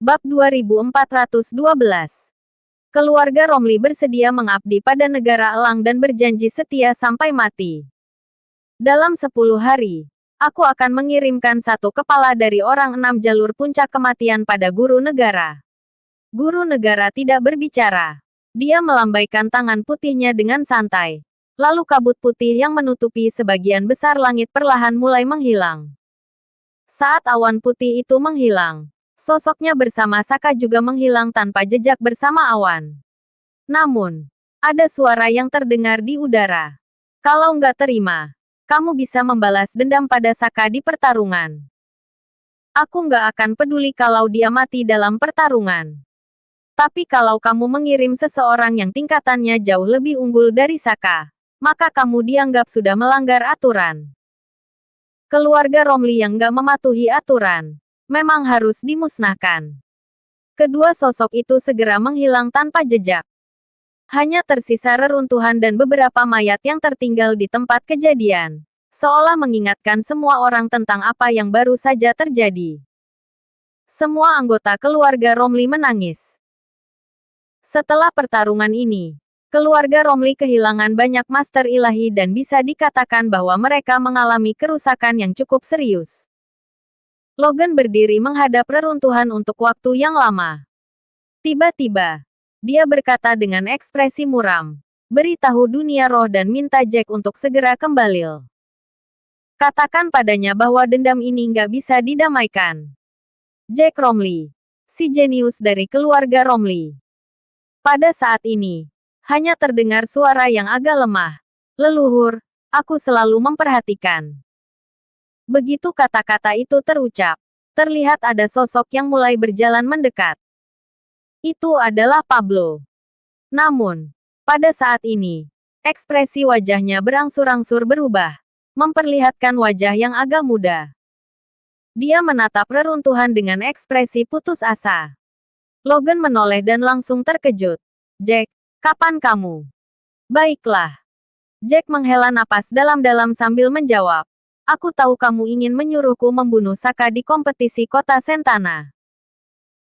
Bab 2412. Keluarga Romli bersedia mengabdi pada negara elang dan berjanji setia sampai mati. Dalam 10 hari, aku akan mengirimkan satu kepala dari orang 6 jalur puncak kematian pada guru negara. Guru negara tidak berbicara. Dia melambaikan tangan putihnya dengan santai. Lalu kabut putih yang menutupi sebagian besar langit perlahan mulai menghilang. Saat awan putih itu menghilang, sosoknya bersama Saka juga menghilang tanpa jejak bersama awan. Namun, ada suara yang terdengar di udara. Kalau nggak terima, kamu bisa membalas dendam pada Saka di pertarungan. Aku nggak akan peduli kalau dia mati dalam pertarungan. Tapi kalau kamu mengirim seseorang yang tingkatannya jauh lebih unggul dari Saka, maka kamu dianggap sudah melanggar aturan. Keluarga Romli yang nggak mematuhi aturan memang harus dimusnahkan. Kedua sosok itu segera menghilang tanpa jejak. Hanya tersisa reruntuhan dan beberapa mayat yang tertinggal di tempat kejadian, seolah mengingatkan semua orang tentang apa yang baru saja terjadi. Semua anggota keluarga Romli menangis. Setelah pertarungan ini, keluarga Romli kehilangan banyak master ilahi dan bisa dikatakan bahwa mereka mengalami kerusakan yang cukup serius. Logan berdiri menghadap reruntuhan untuk waktu yang lama. Tiba-tiba, dia berkata dengan ekspresi muram, "Beritahu dunia roh dan minta Jack untuk segera kembali. Katakan padanya bahwa dendam ini nggak bisa didamaikan." Jack Romli, si jenius dari keluarga Romli. Pada saat ini, hanya terdengar suara yang agak lemah. "Leluhur, aku selalu memperhatikan." Begitu kata-kata itu terucap, terlihat ada sosok yang mulai berjalan mendekat. Itu adalah Pablo. Namun, pada saat ini, ekspresi wajahnya berangsur-angsur berubah, memperlihatkan wajah yang agak muda. Dia menatap reruntuhan dengan ekspresi putus asa. Logan menoleh dan langsung terkejut. "Jack, kapan kamu?" "Baiklah." Jack menghela napas dalam-dalam sambil menjawab. "Aku tahu kamu ingin menyuruhku membunuh Saka di kompetisi kota Sentana."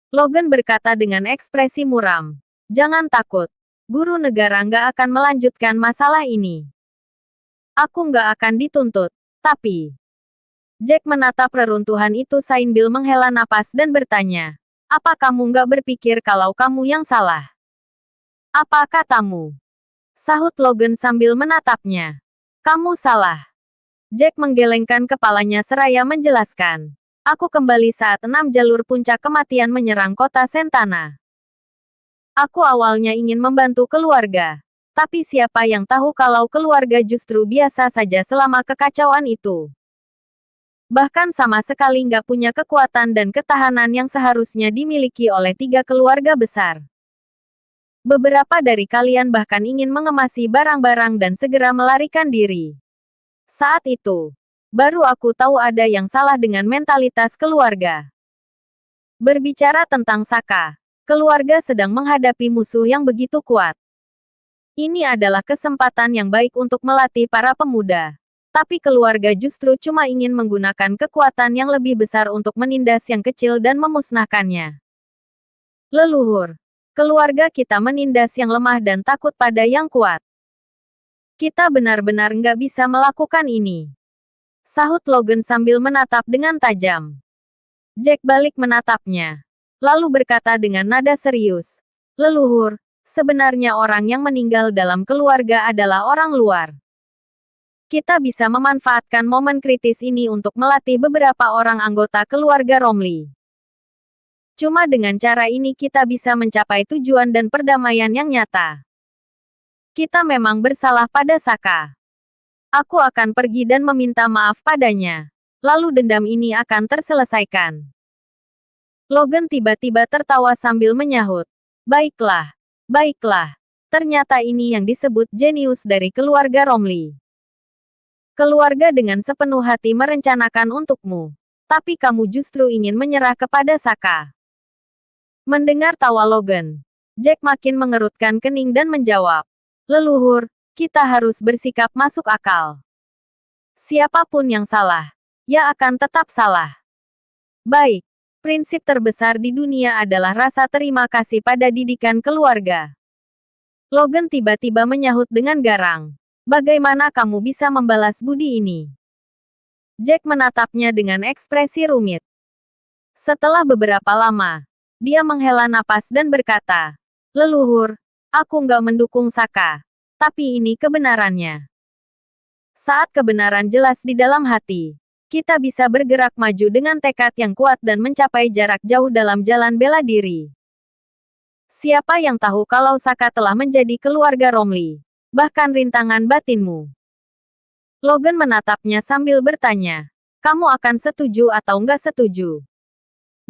Logan berkata dengan ekspresi muram. "Jangan takut. Guru negara nggak akan melanjutkan masalah ini. Aku nggak akan dituntut. Tapi..." Jack menatap reruntuhan itu sambil menghela napas dan bertanya. "Apa kamu nggak berpikir kalau kamu yang salah?" "Apa katamu?" sahut Logan sambil menatapnya. "Kamu salah." Jack menggelengkan kepalanya seraya menjelaskan. "Aku kembali saat 6 jalur puncak kematian menyerang kota Sentana. Aku awalnya ingin membantu keluarga. Tapi siapa yang tahu kalau keluarga justru biasa saja selama kekacauan itu. Bahkan sama sekali nggak punya kekuatan dan ketahanan yang seharusnya dimiliki oleh 3 keluarga besar. Beberapa dari kalian bahkan ingin mengemasi barang-barang dan segera melarikan diri. Saat itu, baru aku tahu ada yang salah dengan mentalitas keluarga." Berbicara tentang Saka, keluarga sedang menghadapi musuh yang begitu kuat. Ini adalah kesempatan yang baik untuk melatih para pemuda. Tapi keluarga justru cuma ingin menggunakan kekuatan yang lebih besar untuk menindas yang kecil dan memusnahkannya. "Leluhur, keluarga kita menindas yang lemah dan takut pada yang kuat. Kita benar-benar nggak bisa melakukan ini," sahut Logan sambil menatap dengan tajam. Jack balik menatapnya, lalu berkata dengan nada serius, "Leluhur, sebenarnya orang yang meninggal dalam keluarga adalah orang luar. Kita bisa memanfaatkan momen kritis ini untuk melatih beberapa orang anggota keluarga Romli. Cuma dengan cara ini kita bisa mencapai tujuan dan perdamaian yang nyata. Kita memang bersalah pada Saka. Aku akan pergi dan meminta maaf padanya. Lalu dendam ini akan terselesaikan." Logan tiba-tiba tertawa sambil menyahut. "Baiklah. Baiklah. Ternyata ini yang disebut jenius dari keluarga Romli. Keluarga dengan sepenuh hati merencanakan untukmu. Tapi kamu justru ingin menyerah kepada Saka." Mendengar tawa Logan, Jack makin mengerutkan kening dan menjawab. "Leluhur, kita harus bersikap masuk akal. Siapapun yang salah, ya akan tetap salah." "Baik. Prinsip terbesar di dunia adalah rasa terima kasih pada didikan keluarga. Logan tiba-tiba menyahut dengan garang. Bagaimana kamu bisa membalas budi ini? Jack menatapnya dengan ekspresi rumit. Setelah beberapa lama, dia menghela napas dan berkata, "Leluhur, aku nggak mendukung Saka. Tapi ini kebenarannya. Saat kebenaran jelas di dalam hati, kita bisa bergerak maju dengan tekad yang kuat dan mencapai jarak jauh dalam jalan bela diri. Siapa yang tahu kalau Saka telah menjadi keluarga Romley, bahkan rintangan batinmu?" Logan menatapnya sambil bertanya, "Kamu akan setuju atau nggak setuju?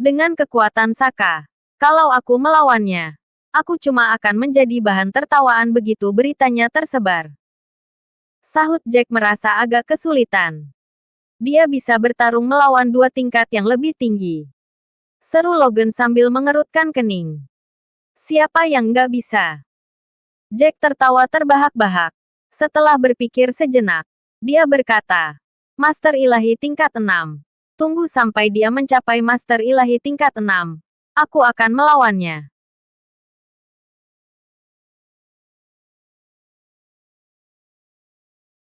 Dengan kekuatan Saka, kalau aku melawannya, aku cuma akan menjadi bahan tertawaan begitu beritanya tersebar." Sahut Jack merasa agak kesulitan. Dia bisa bertarung melawan dua tingkat yang lebih tinggi. Seru Logan sambil mengerutkan kening. Siapa yang nggak bisa? Jack tertawa terbahak-bahak. Setelah berpikir sejenak, dia berkata, "Master Ilahi tingkat 6. Tunggu sampai dia mencapai Master Ilahi tingkat 6. Aku akan melawannya."